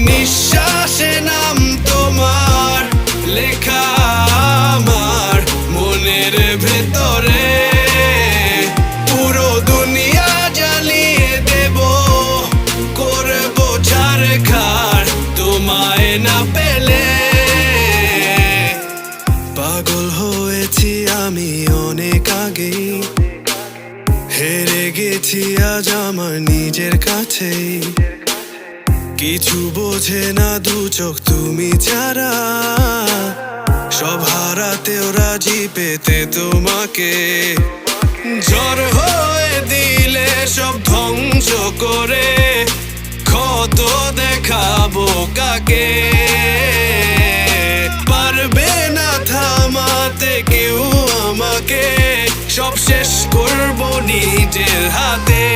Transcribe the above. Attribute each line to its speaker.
Speaker 1: নিঃশ্বাসে নাম তোমার লেখা আমার মনের ভেতরে। পুরো দুনিয়া জ্বালিয়ে দেব, করবো ছারখার তোমায় না পেলে। পাগল হয়েছি আমি অনেক আগেই, হেরে গেছি আজ আমার নিজের কাছেই। কিছু বোঝে না দু চোখ তুমি ছাড়া, সব হারাতেও রাজি পেতে তোমাকে। ঝড় হয়ে দিলে সব ধ্বংস করে ক্ষত দেখাবো কাকে। পারবে না থামাতে কেউ আমাকে, সব শেষ করবো নিজের হাতে।